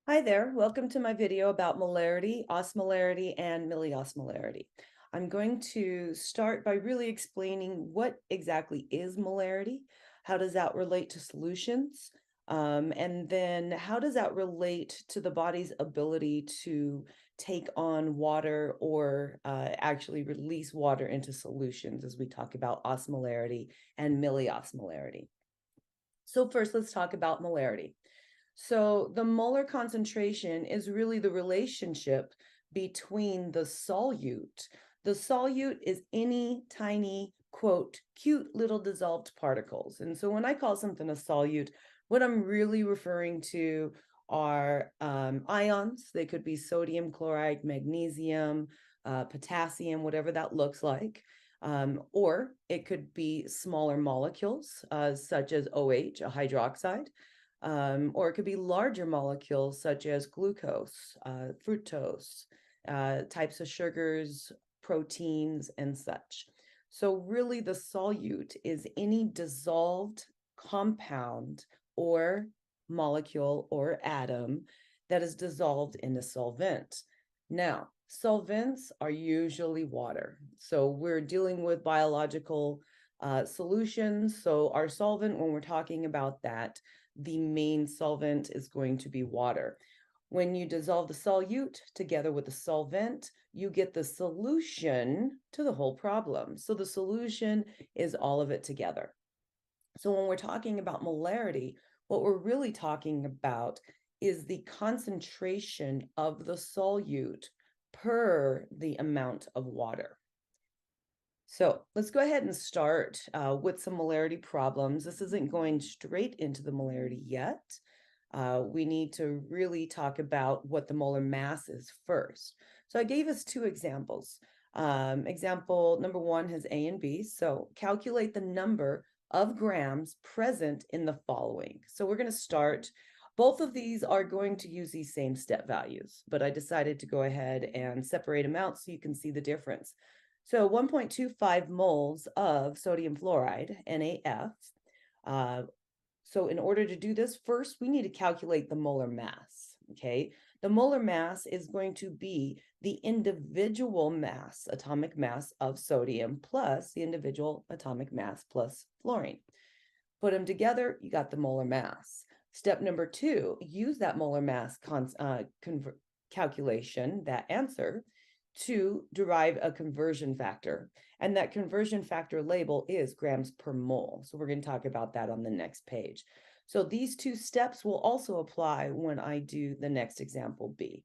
Hi there, welcome to my video about molarity, osmolarity, and milli-osmolarity. I'm going to start by really explaining what exactly is molarity, how does that relate to solutions, and then how does that relate to the body's ability to take on water or actually release water into solutions as we talk about osmolarity and milli-osmolarity. So first, let's talk about molarity. So the molar concentration is really the relationship between the solute. The solute is any tiny, quote, cute little dissolved particles. And so when I call something a solute, what I'm really referring to are ions. They could be sodium chloride, magnesium, potassium, whatever that looks like. Or it could be smaller molecules, such as OH, a hydroxide. Or it could be larger molecules such as glucose, fructose, types of sugars, proteins, and such. So really the solute is any dissolved compound or molecule or atom that is dissolved in a solvent. Now, solvents are usually water. So we're dealing with biological solutions. So our solvent, when we're talking about that, the main solvent is going to be water. When you dissolve the solute together with the solvent, you get the solution to the whole problem. So the solution is all of it together. So when we're talking about molarity, what we're really talking about is the concentration of the solute per the amount of water. So let's go ahead and start with some molarity problems. This isn't going straight into the molarity yet. We need to really talk about what the molar mass is first. So I gave us two examples. Example number one has A and B. So calculate the number of grams present in the following. So we're going to start. Both of these are going to use these same step values, but I decided to go ahead and separate them out so you can see the difference. So 1.25 moles of sodium fluoride, NaF. So in order to do this, first we need to calculate the molar mass, okay? The molar mass is going to be the individual mass, atomic mass of sodium plus the individual atomic mass plus fluorine. Put them together, you got the molar mass. Step number two, use that molar mass calculation, that answer, to derive a conversion factor. And that conversion factor label is grams per mole. So we're going to talk about that on the next page. So these two steps will also apply when I do the next example B.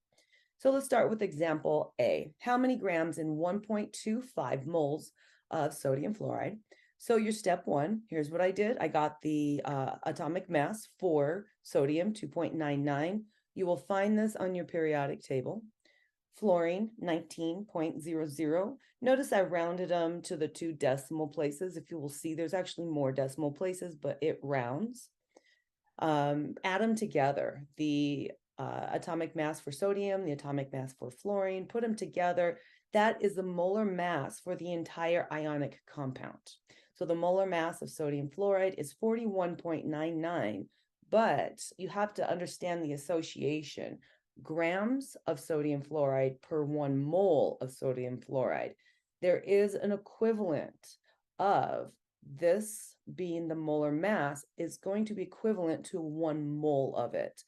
So let's start with example A. How many grams in 1.25 moles of sodium fluoride? So your step one, here's what I did. I got the atomic mass for sodium, 2.99. You will find this on your periodic table. Fluorine, 19.00. Notice I rounded them to the 2 decimal places. If you will see, there's actually more decimal places, but it rounds. Add them together, the atomic mass for sodium, the atomic mass for fluorine, put them together. That is the molar mass for the entire ionic compound. So the molar mass of sodium fluoride is 41.99, but you have to understand the association. Grams of sodium fluoride per 1 mole of sodium fluoride. There is an equivalent of this being the molar mass is going to be equivalent to 1 mole of it.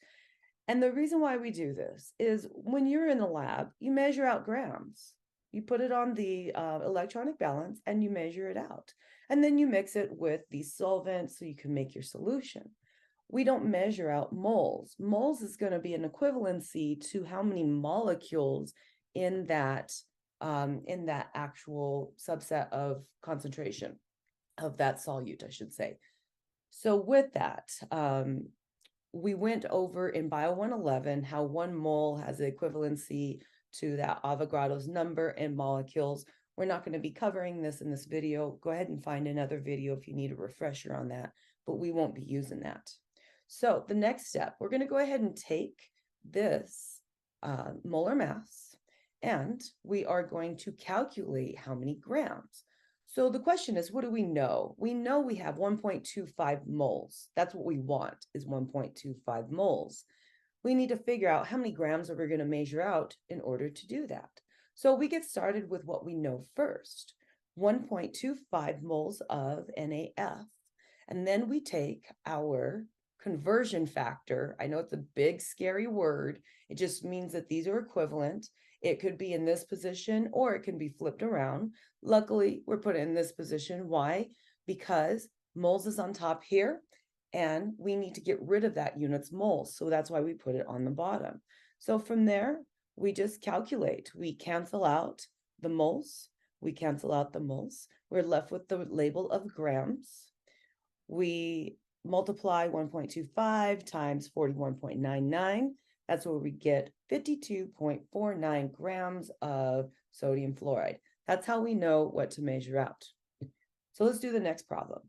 And the reason why we do this is when you're in the lab, you measure out grams. You put it on the electronic balance and you measure it out. And then you mix it with the solvent so you can make your solution. We don't measure out moles. Moles is going to be an equivalency to how many molecules in that actual subset of concentration of that solute, I should say. So with that, we went over in Bio 111 how 1 mole has an equivalency to that Avogadro's number in molecules. We're not going to be covering this in this video. Go ahead and find another video if you need a refresher on that, but we won't be using that. So the next step, we're going to go ahead and take this molar mass, and we are going to calculate how many grams. So the question is, what do we know? We know we have 1.25 moles. That's what we want, is 1.25 moles. we need to figure out how many grams are we going to measure out in order to do that. So we get started with what we know first, 1.25 moles of NaF. And then we take our conversion factor. I know it's a big, scary word. It just means that these are equivalent. It could be in this position or it can be flipped around. Luckily, we're put in this position. Why? Because moles is on top here, and we need to get rid of that unit's moles. So that's why we put it on the bottom. So from there, we just calculate. We cancel out the moles. We cancel out the moles. We're left with the label of grams. We multiply 1.25 times 41.99. That's where we get 52.49 grams of sodium fluoride. That's how we know what to measure out. So let's do the next problem.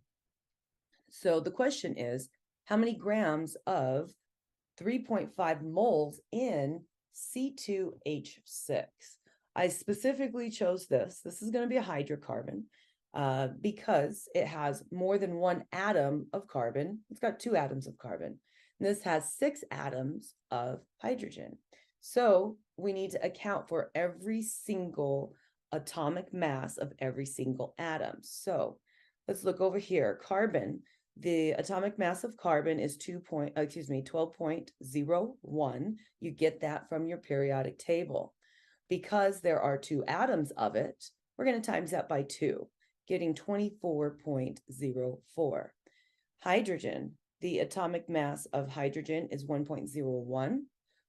So the question is, how many grams of 3.5 moles in C2H6? I specifically chose this. This is going to be a hydrocarbon because it has more than one atom of carbon. It's got 2 atoms of carbon. And this has 6 atoms of hydrogen. So we need to account for every single atomic mass of every single atom. So let's look over here. Carbon, the atomic mass of carbon is 12.01. You get that from your periodic table. Because there are 2 atoms of it, we're going to times that by 2, getting 24.04. Hydrogen, the atomic mass of hydrogen is 1.01.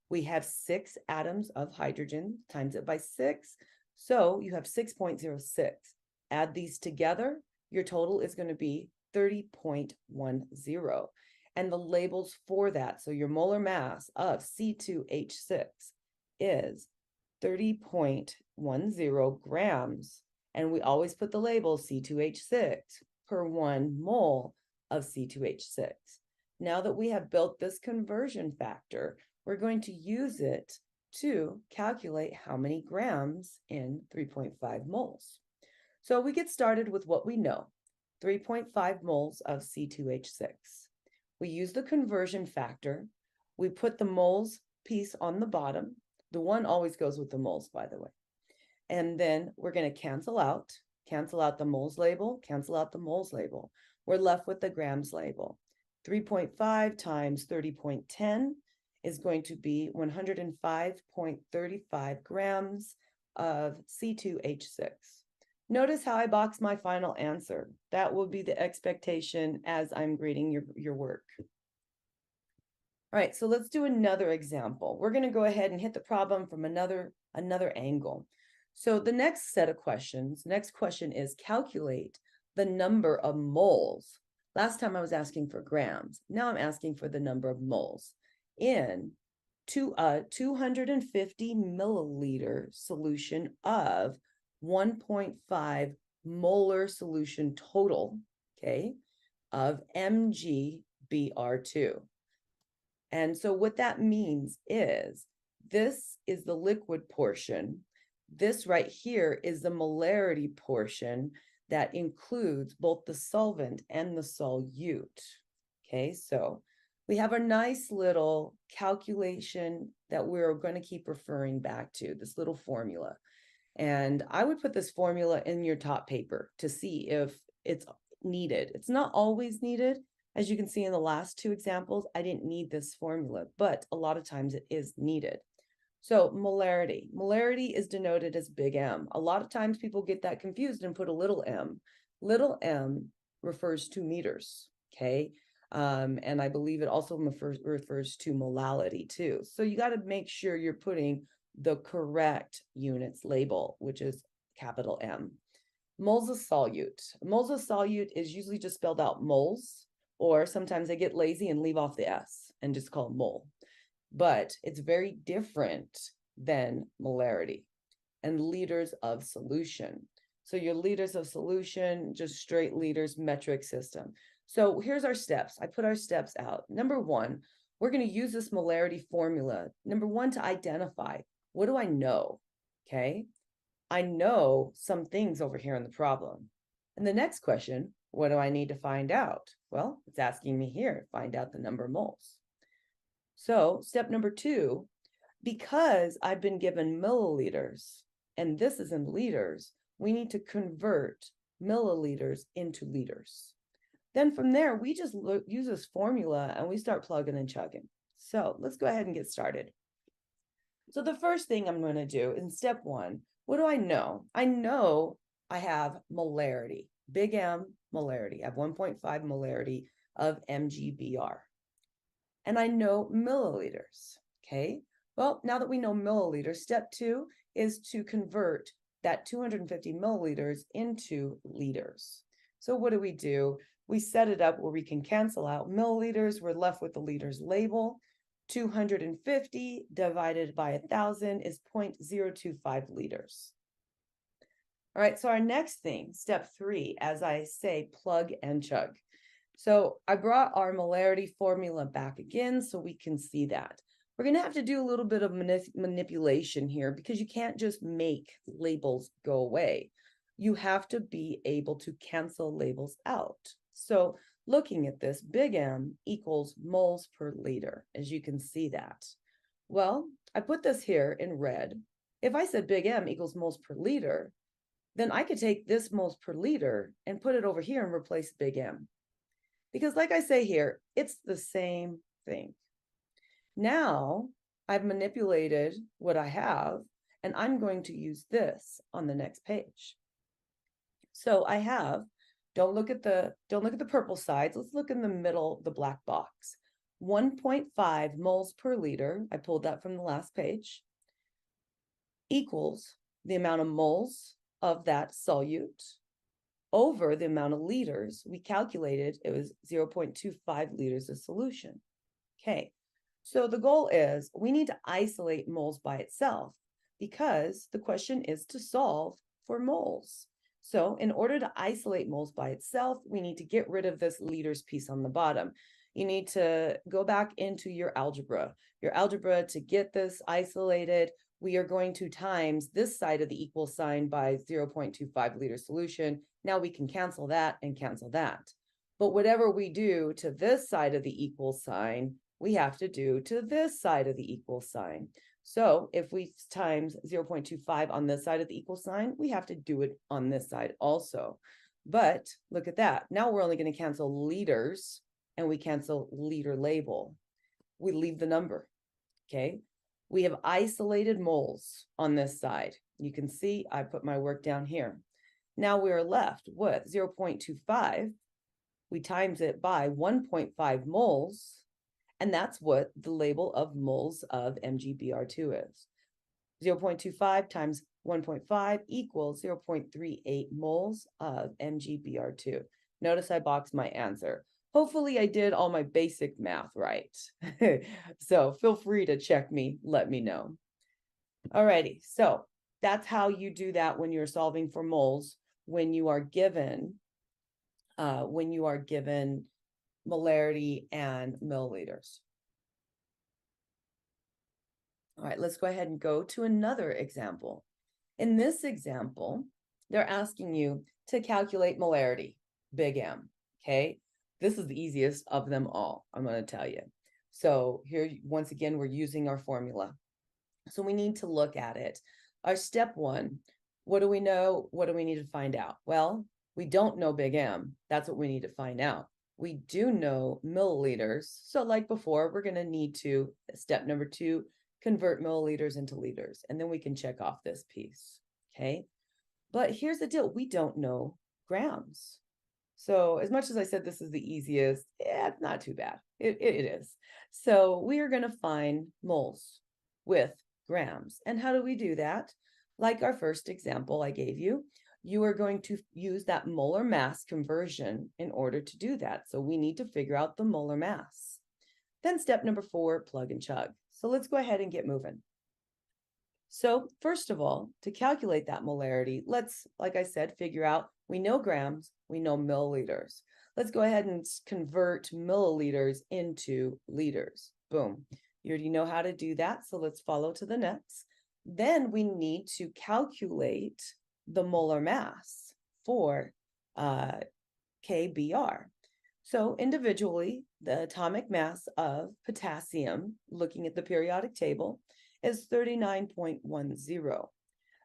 We have 6 atoms of hydrogen, times it by 6. So you have 6.06. Add these together, your total is going to be 30.10. And the labels for that, so your molar mass of C2H6 is 30.10 grams. And we always put the label C2H6 per 1 mole of C2H6. Now that we have built this conversion factor, we're going to use it to calculate how many grams in 3.5 moles. So we get started with what we know, 3.5 moles of C2H6. We use the conversion factor. We put the moles piece on the bottom. The 1 always goes with the moles, by the way. And then we're going to cancel out the moles label, cancel out the moles label. We're left with the grams label. 3.5 times 30.10 is going to be 105.35 grams of C2H6. Notice how I box my final answer. That will be the expectation as I'm grading your work. All right, so let's do another example. We're going to go ahead and hit the problem from another angle. So the next set of questions, next question is calculate the number of moles. Last time I was asking for grams. Now I'm asking for the number of moles in 250 milliliter solution of 1.5 molar solution total, okay, of MgBr2. And so what that means is this is the liquid portion. This right here is the molarity portion that includes both the solvent and the solute. Okay, so we have a nice little calculation that we're going to keep referring back to, this little formula. And I would put this formula in your top paper to see if it's needed. It's not always needed. As you can see in the last 2 examples, I didn't need this formula, but a lot of times it is needed. So molarity. Molarity is denoted as big M. A lot of times people get that confused and put a little m. Little m refers to meters, okay? And I believe it also refers to molality too. So you got to make sure you're putting the correct units label, which is capital M. Moles of solute. Moles of solute is usually just spelled out moles, or sometimes they get lazy and leave off the S and just call it mole. But it's very different than molarity. And liters of solution. So your liters of solution, just straight liters, metric system. So here's our steps. I put our steps out. Number 1, we're going to use this molarity formula. Number 1, to identify, what do I know? Okay. I know some things over here in the problem. And the next question, what do I need to find out? Well, it's asking me here, find out the number of moles. So step number 2, because I've been given milliliters, and this is in liters, we need to convert milliliters into liters. Then from there, we just use this formula and we start plugging and chugging. So let's go ahead and get started. So the first thing I'm going to do in step 1, what do I know? I know I have molarity, big M molarity. I have 1.5 molarity of MgBr. And I know milliliters, okay? Well, now that we know milliliters, step 2 is to convert that 250 milliliters into liters. So what do? We set it up where we can cancel out milliliters. We're left with the liters label. 250 divided by 1,000 is 0.025 liters. All right, so our next thing, step 3, as I say, plug and chug. So I brought our molarity formula back again so we can see that. We're going to have to do a little bit of manipulation here because you can't just make labels go away. You have to be able to cancel labels out. So looking at this, big M equals moles per liter, as you can see that. Well, I put this here in red. If I said big M equals moles per liter, then I could take this moles per liter and put it over here and replace big M. Because like I say here, it's the same thing. Now I've manipulated what I have, and I'm going to use this on the next page. So I have, don't look at the purple sides. Let's look in the middle, the black box. 1.5 moles per liter, I pulled that from the last page, equals the amount of moles of that solute over the amount of liters. We calculated it was 0.25 liters of solution. Okay, so the goal is we need to isolate moles by itself because the question is to solve for moles. So in order to isolate moles by itself, we need to get rid of this liters piece on the bottom. You need to go back into your algebra. Your algebra to get this isolated, we are going to times this side of the equal sign by 0.25 liter solution. Now we can cancel that and cancel that. But whatever we do to this side of the equal sign, we have to do to this side of the equal sign. So if we times 0.25 on this side of the equal sign, we have to do it on this side also. But look at that. Now we're only going to cancel liters and we cancel liter label. We leave the number, okay? We have isolated moles on this side. You can see I put my work down here. Now we are left with 0.25. We times it by 1.5 moles, and that's what the label of moles of MgBr2 is. 0.25 times 1.5 equals 0.38 moles of MgBr2. Notice I boxed my answer. Hopefully I did all my basic math right. So feel free to check me, let me know. Alrighty, so that's how you do that when you're solving for moles, when you are given molarity and milliliters. All right, let's go ahead and go to another example. In this example, they're asking you to calculate molarity, big M, okay? This is the easiest of them all, I'm going to tell you. So here, once again, we're using our formula. So we need to look at it. Our step 1, what do we know? What do we need to find out? Well, we don't know big M. That's what we need to find out. We do know milliliters. So like before, we're going to need to, step number 2, convert milliliters into liters. And then we can check off this piece, okay? But here's the deal. We don't know grams. So as much as I said this is the easiest, it's not too bad. It is. So we are going to find moles with grams. And how do we do that? Like our first example I gave you, you are going to use that molar mass conversion in order to do that. So we need to figure out the molar mass. Then step number 4, plug and chug. So let's go ahead and get moving. So first of all, to calculate that molarity, let's, like I said, figure out, we know grams, we know milliliters. Let's go ahead and convert milliliters into liters. Boom. You already know how to do that, so let's follow to the next. Then we need to calculate the molar mass for KBr. So individually, the atomic mass of potassium, looking at the periodic table, is 39.10.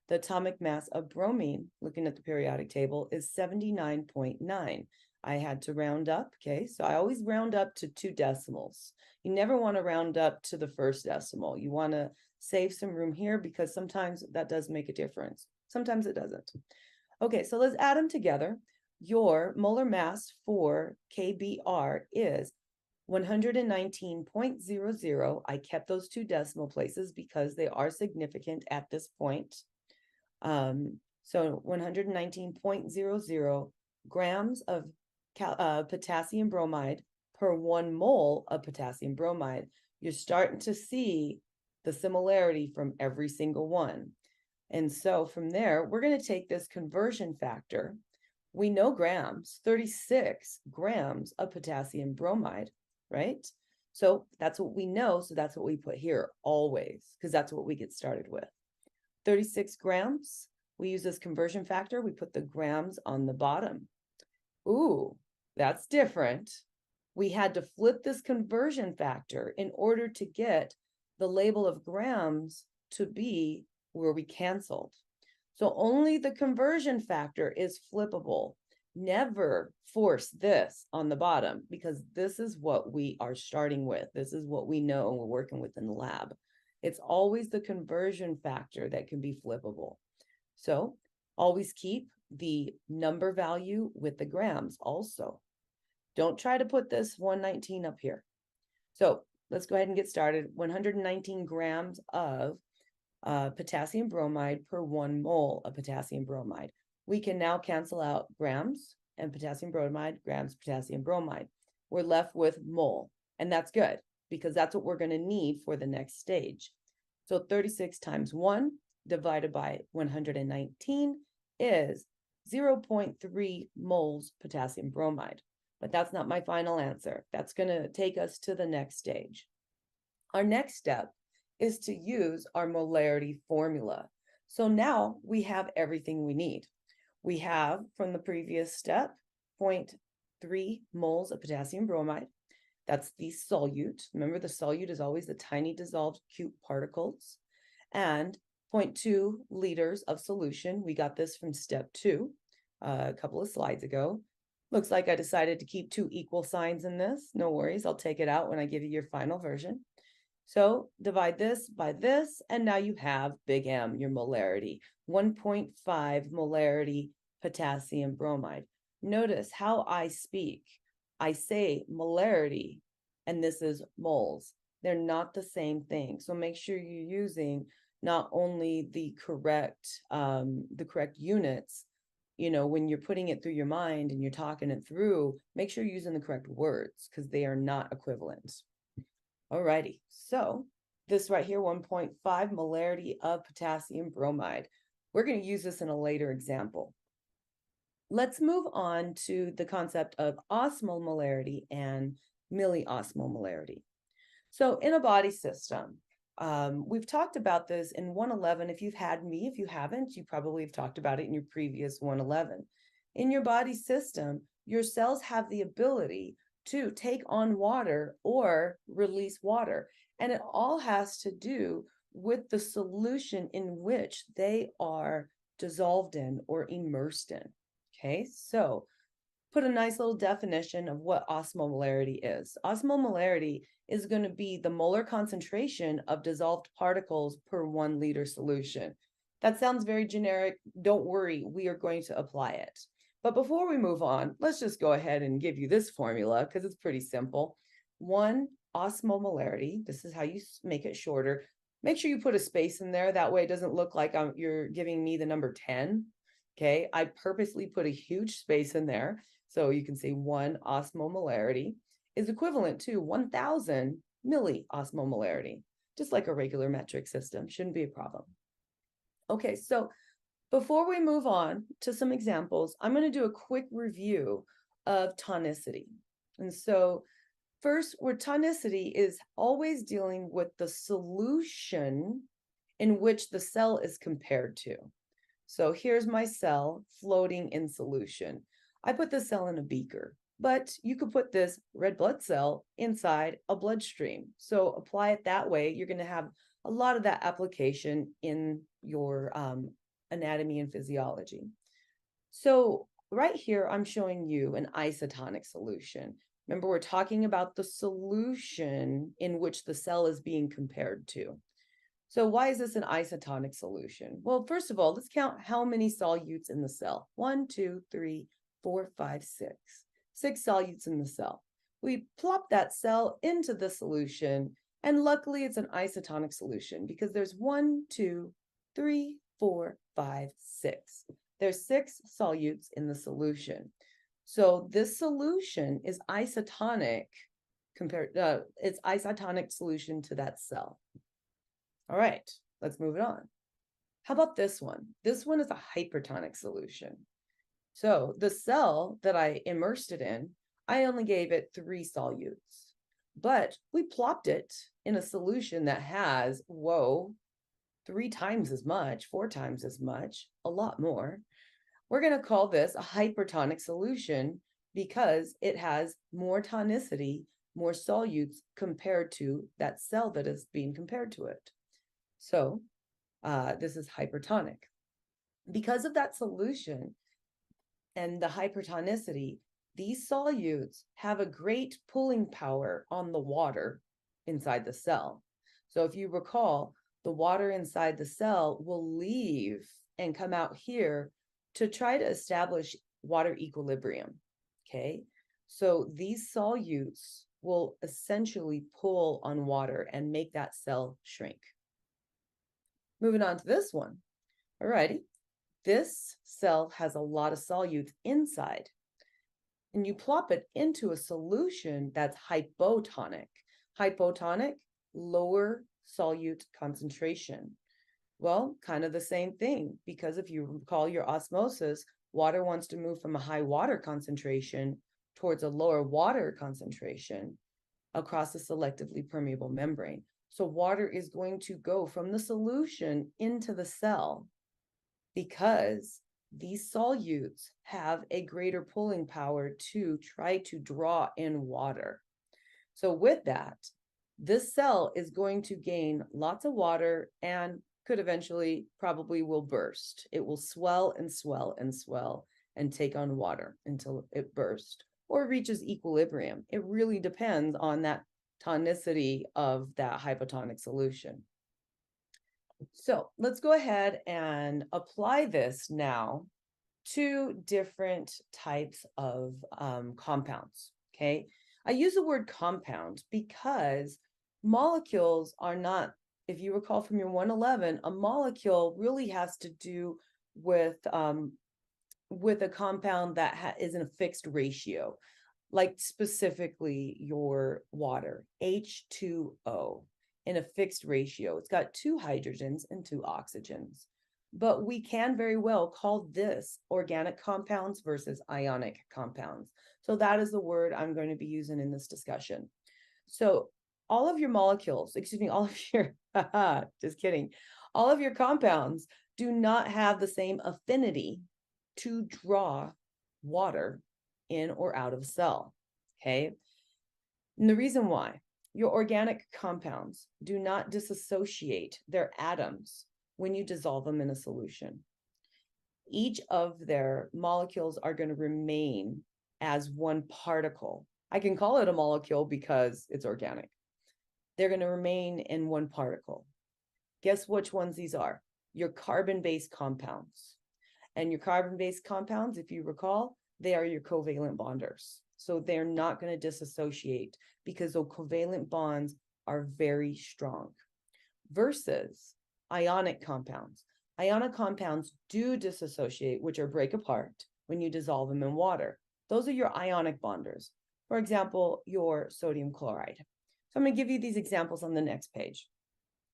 The atomic mass of bromine, looking at the periodic table, is 79.9. I had to round up, okay? So I always round up to 2 decimals. You never want to round up to the first decimal. You want to save some room here because sometimes that does make a difference. Sometimes it doesn't. Okay, so let's add them together. Your molar mass for KBr is 119.00. I kept those 2 decimal places because they are significant at this point. So 119.00 grams of potassium bromide per 1 mole of potassium bromide. You're starting to see the similarity from every single one. And so from there, we're going to take this conversion factor. We know grams, 36 grams of potassium bromide, right? So that's what we know. So that's what we put here always, because that's what we get started with. 36 grams. We use this conversion factor. We put the grams on the bottom. Ooh, that's different. We had to flip this conversion factor in order to get the label of grams to be where we canceled. So only the conversion factor is flippable. Never force this on the bottom because this is what we are starting with. This is what we know and we're working with in the lab. It's always the conversion factor that can be flippable. So always keep the number value with the grams also. Don't try to put this 119 up here. So let's go ahead and get started. 119 grams of potassium bromide per 1 mole of potassium bromide. We can now cancel out grams and potassium bromide, grams, potassium bromide. We're left with mole, and that's good because that's what we're going to need for the next stage. So 36 times 1 divided by 119 is 0.3 moles potassium bromide. But that's not my final answer. That's going to take us to the next stage. Our next step is to use our molarity formula. So now we have everything we need. We have, from the previous step, 0.3 moles of potassium bromide. That's the solute. Remember, the solute is always the tiny dissolved cute particles. And 0.2 liters of solution. We got this from step 2 a couple of slides ago. Looks like I decided to keep 2 equal signs in this. No worries, I'll take it out when I give you your final version. So divide this by this, and now you have big M, your molarity, 1.5 molarity potassium bromide. Notice how I speak. I say molarity, and this is moles. They're not the same thing. So make sure you're using not only the correct units, you know, when you're putting it through your mind and you're talking it through, make sure you're using the correct words because they are not equivalent. Alrighty, so this right here, 1.5 molarity of potassium bromide. We're going to use this in a later example. Let's move on to the concept of osmolarity and milli-osmolarity. So in a body system, we've talked about this in 111. If you've had me, if you haven't, you probably have talked about it in your previous 111. In your body system, your cells have the ability to take on water or release water. And it all has to do with the solution in which they are dissolved in or immersed in. Okay, so put a nice little definition of what osmolarity is. Osmolarity is going to be the molar concentration of dissolved particles per 1 liter solution. That sounds very generic. Don't worry, we are going to apply it. But before we move on, let's just go ahead and give you this formula because it's pretty simple. 1 osmolarity, this is how you make it shorter. Make sure you put a space in there. That way it doesn't look like you're giving me the number 10. Okay, I purposely put a huge space in there. So you can say 1 osmolarity is equivalent to 1,000 milli-osmolarity, just like a regular metric system. Shouldn't be a problem. Okay, so before we move on to some examples, I'm going to do a quick review of tonicity. And so first, where tonicity is always dealing with the solution in which the cell is compared to. So here's my cell floating in solution. I put the cell in a beaker. but you could put this red blood cell inside a bloodstream. So apply it that way. You're going to have a lot of that application in your anatomy and physiology. So right here, I'm showing you an isotonic solution. Remember, we're talking about the solution in which the cell is being compared to. So why is this an isotonic solution? Well, first of all, let's count how many solutes in the cell. 1, 2, 3, 4, 5, 6. 6 solutes in the cell. We plop that cell into the solution, and luckily it's an isotonic solution because there's 1, 2, 3, 4, 5, 6. There's 6 solutes in the solution. So this solution is isotonic it's isotonic solution to that cell. All right, let's move it on. How about this one? This one is a hypertonic solution. So the cell that I immersed it in, I only gave it 3 solutes, but we plopped it in a solution that has, 3 times as much, 4 times as much, a lot more. We're going to call this a hypertonic solution because it has more tonicity, more solutes compared to that cell that is being compared to it. So this is hypertonic. Because of that solution and the hypertonicity, these solutes have a great pulling power on the water inside the cell. So if you recall, the water inside the cell will leave and come out here to try to establish water equilibrium, okay? So these solutes will essentially pull on water and make that cell shrink. Moving on to this one. All righty. This cell has a lot of solutes inside, and you plop it into a solution that's hypotonic. Hypotonic, lower solute concentration. Well, kind of the same thing, because if you recall your osmosis, water wants to move from a high water concentration towards a lower water concentration across a selectively permeable membrane. So water is going to go from the solution into the cell because these solutes have a greater pulling power to try to draw in water. So with that, this cell is going to gain lots of water and could eventually probably will burst. It will swell and swell and swell and take on water until it bursts or reaches equilibrium. It really depends on that tonicity of that hypotonic solution. So let's go ahead and apply this now to different types of compounds, okay? I use the word compound because molecules are not, if you recall from your 111, a molecule really has to do with a compound that is in a fixed ratio, like specifically your water, H2O, in a fixed ratio. It's got 2 hydrogens and 2 oxygens. But we can very well call this organic compounds versus ionic compounds. So that is the word I'm going to be using in this discussion. So all of your molecules, all of your, just kidding, all of your compounds do not have the same affinity to draw water in or out of a cell, okay? And the reason why, your organic compounds do not disassociate their atoms when you dissolve them in a solution. Each of their molecules are going to remain as one particle. I can call it a molecule because it's organic. They're going to remain in one particle. Guess which ones these are? Your carbon-based compounds. And your carbon-based compounds, if you recall, they are your covalent bonders. So they're not going to disassociate because those covalent bonds are very strong. Versus ionic compounds. Ionic compounds do disassociate, which are break apart when you dissolve them in water. Those are your ionic bonders. For example, your sodium chloride. So I'm going to give you these examples on the next page.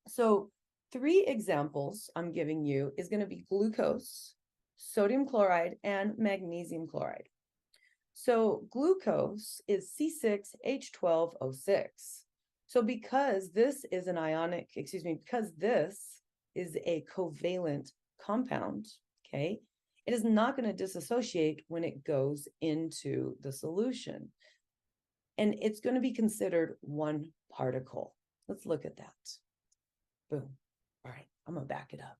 So 3 examples I'm giving you is going to be glucose, sodium chloride, and magnesium chloride. So glucose is C6H12O6. So because this is an ionic, because this is a covalent compound, okay, it is not going to dissociate when it goes into the solution. And it's going to be considered one particle. Let's look at that. Boom. All right, I'm going to back it up.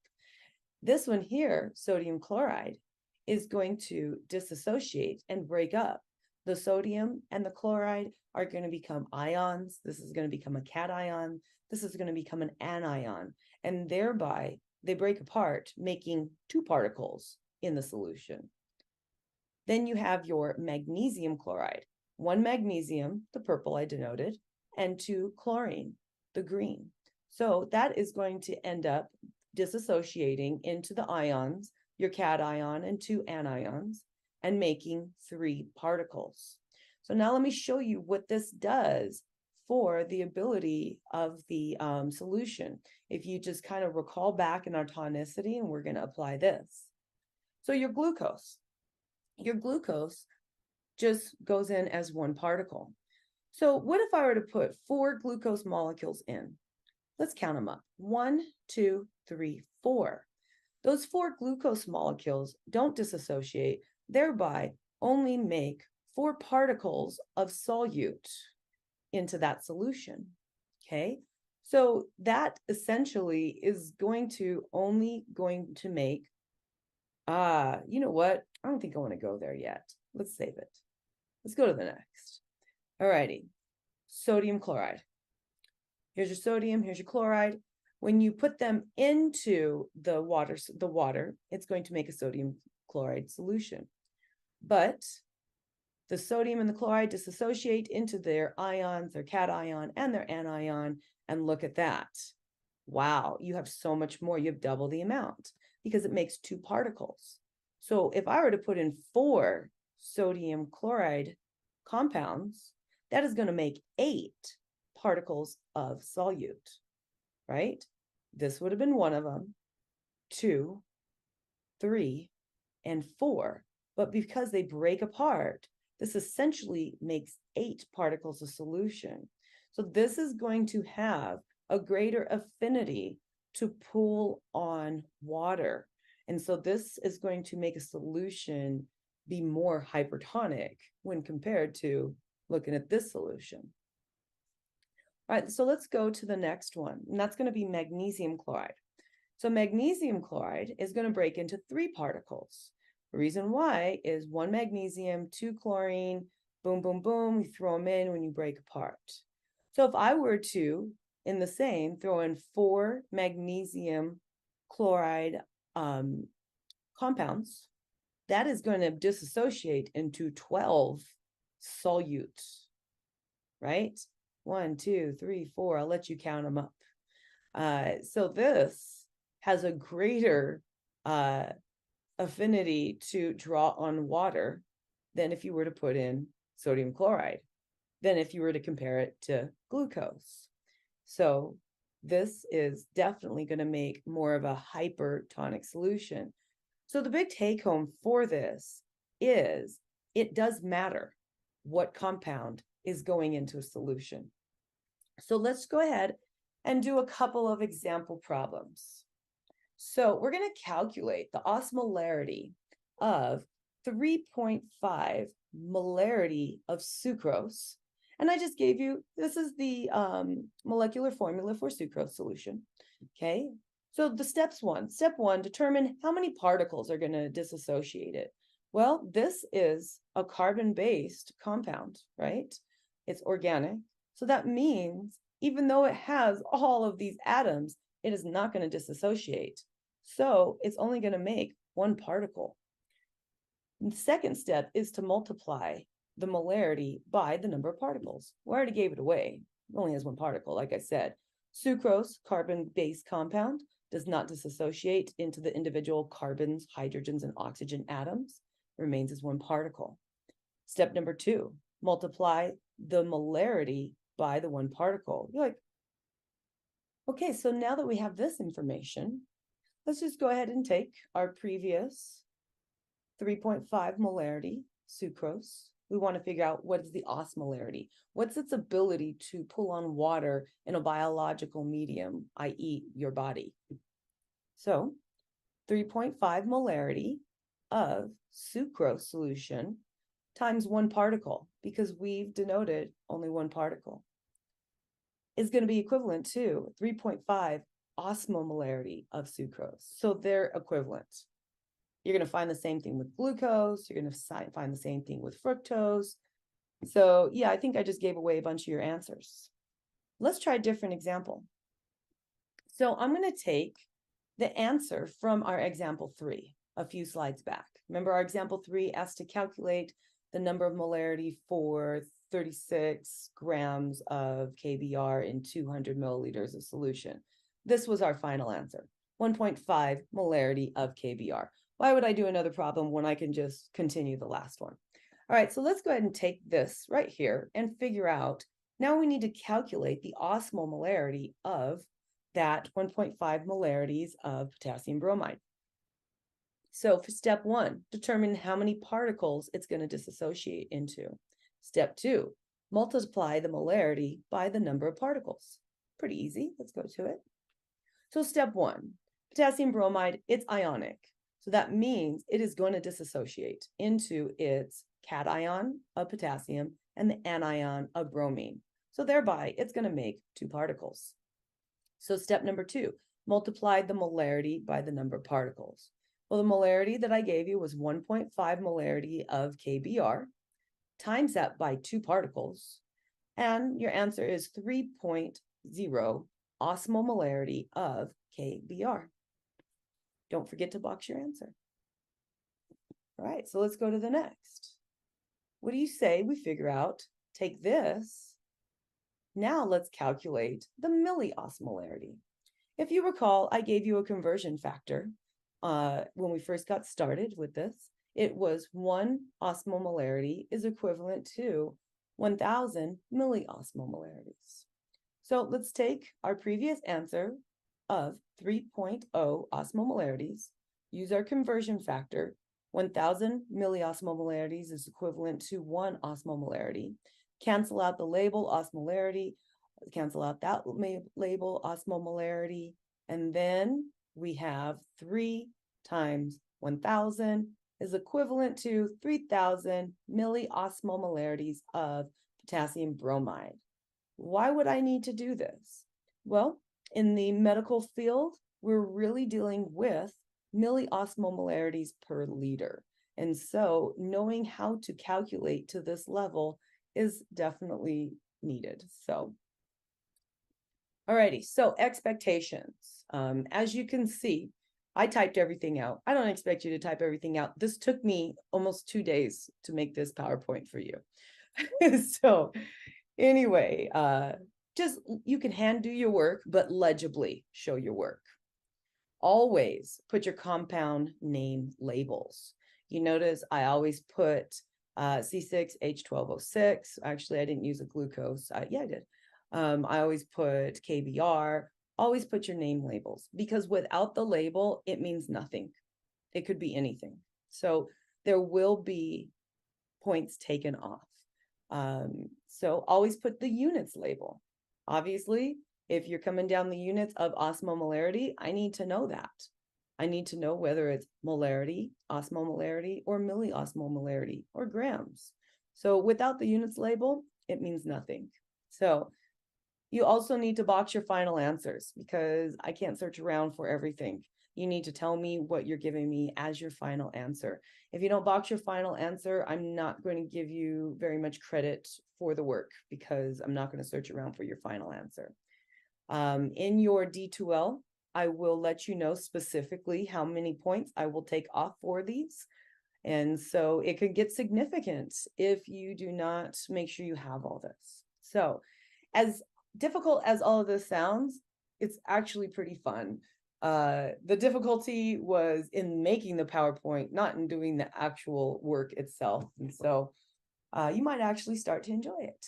This one here, sodium chloride, is going to dissociate and break up. The sodium and the chloride are going to become ions. This is going to become a cation. This is going to become an anion. And thereby, they break apart, making two particles in the solution. Then you have your magnesium chloride. One magnesium, the purple I denoted, and two chlorine, the green. So that is going to end up dissociating into the ions, your cation and two anions, and making three particles. So now let me show you what this does for the ability of the solution. If you just kind of recall back in our tonicity, and we're going to apply this. So your glucose just goes in as one particle. So what if I were to put 4 glucose molecules in? Let's count them up. 1, 2, 3, 4. Those 4 glucose molecules don't dissociate, thereby only make 4 particles of solute into that solution. Okay, so that essentially is only going to make, you know what? I don't think I want to go there yet. Let's save it. Let's go to the next. All righty, sodium chloride. Here's your sodium, here's your chloride. When you put them into the water, it's going to make a sodium chloride solution. But the sodium and the chloride dissociate into their ions, their cation and their anion, and look at that. Wow, you have so much more. You have double the amount because it makes 2 particles. So if I were to put in 4 sodium chloride compounds, that is going to make 8 particles of solute, right? This would have been one of them, 2, 3, and 4. But because they break apart, this essentially makes 8 particles of solution. So this is going to have a greater affinity to pull on water. And so this is going to make a solution be more hypertonic when compared to looking at this solution. All right, so let's go to the next one, and that's going to be magnesium chloride. So magnesium chloride is going to break into 3 particles. The reason why is 1 magnesium, 2 chlorine, boom, boom, boom, you throw them in when you break apart. So if I were to, in the same, throw in 4 magnesium chloride compounds, that is going to dissociate into 12 solutes, right? 1, 2, 3, 4. I'll let you count them up. So this has a greater affinity to draw on water than if you were to put in sodium chloride, than if you were to compare it to glucose. So this is definitely going to make more of a hypertonic solution. So the big take home for this is it does matter what compound is going into a solution. So let's go ahead and do a couple of example problems. So we're going to calculate the osmolarity of 3.5 molarity of sucrose. And I just gave you, this is the molecular formula for sucrose solution. Okay, so the step one, determine how many particles are going to dissociate it. Well, this is a carbon-based compound, right? It's organic. So that means even though it has all of these atoms, it is not going to dissociate. So it's only going to make 1 particle. And the second step is to multiply the molarity by the number of particles. We already gave it away. It only has 1 particle, like I said. Sucrose, carbon-based compound, does not dissociate into the individual carbons, hydrogens, and oxygen atoms. It remains as 1 particle. Step number 2, multiply the molarity by the 1 particle. You're like, okay, so now that we have this information, let's just go ahead and take our previous 3.5 molarity sucrose. We want to figure out what is the osmolarity. What's its ability to pull on water in a biological medium, i.e. your body. So 3.5 molarity of sucrose solution times one particle, because we've denoted only one particle, is going to be equivalent to 3.5 osmolarity of sucrose. So they're equivalent. You're going to find the same thing with glucose. You're going to find the same thing with fructose. So yeah, I think I just gave away a bunch of your answers. Let's try a different example. So I'm going to take the answer from our example 3 a few slides back. Remember, our example 3 asked to calculate the number of molarity for 36 grams of KBr in 200 milliliters of solution. This was our final answer, 1.5 molarity of KBr. Why would I do another problem when I can just continue the last one? All right, so let's go ahead and take this right here and figure out, now we need to calculate the osmolarity of that 1.5 molarities of potassium bromide. So for step 1, determine how many particles it's going to dissociate into. Step 2, multiply the molarity by the number of particles. Pretty easy. Let's go to it. So step 1, potassium bromide, it's ionic. So that means it is going to dissociate into its cation of potassium and the anion of bromine. So thereby, it's going to make 2 particles. So step number 2, multiply the molarity by the number of particles. Well, the molarity that I gave you was 1.5 molarity of KBr, times that by 2 particles, and your answer is 3.0 osmolarity of KBr. Don't forget to box your answer. All right, so let's go to the next. What do you say we figure out, take this, now let's calculate the milli-osmolarity. If you recall, I gave you a conversion factor when we first got started with this. It was 1 osmolarity is equivalent to 1,000 milliosmolarities. So let's take our previous answer of 3.0 osmolarities, use our conversion factor. 1,000 milliosmolarities is equivalent to 1 osmolarity. Cancel out the label osmolarity, cancel out that label osmolarity, and then we have 3 times 1,000 is equivalent to 3,000 milliosmolarities of potassium bromide. Why would I need to do this? Well, in the medical field, we're really dealing with milliosmolarities per liter. And so knowing how to calculate to this level is definitely needed. So, alrighty, so expectations. As you can see, I typed everything out. I don't expect you to type everything out. This took me almost 2 days to make this PowerPoint for you. So anyway, just you can hand do your work, but legibly show your work. Always put your compound name labels. You notice I always put C6H12O6. Actually, I didn't use a glucose. Yeah, I did. I always put KBr. Always put your name labels, because without the label, it means nothing. It could be anything. So there will be points taken off. So always put the units label. Obviously, if you're coming down the units of osmolarity, I need to know that. I need to know whether it's molarity, osmolarity, or milliosmolarity, or grams. So without the units label, it means nothing. So you also need to box your final answers, because I can't search around for everything. You need to tell me what you're giving me as your final answer. If you don't box your final answer, I'm not going to give you very much credit for the work, because I'm not going to search around for your final answer. In your D2L, I will let you know specifically how many points I will take off for these. And so it could get significant if you do not make sure you have all this. So as difficult as all of this sounds, it's actually pretty fun. The difficulty was in making the PowerPoint, not in doing the actual work itself. And so you might actually start to enjoy it.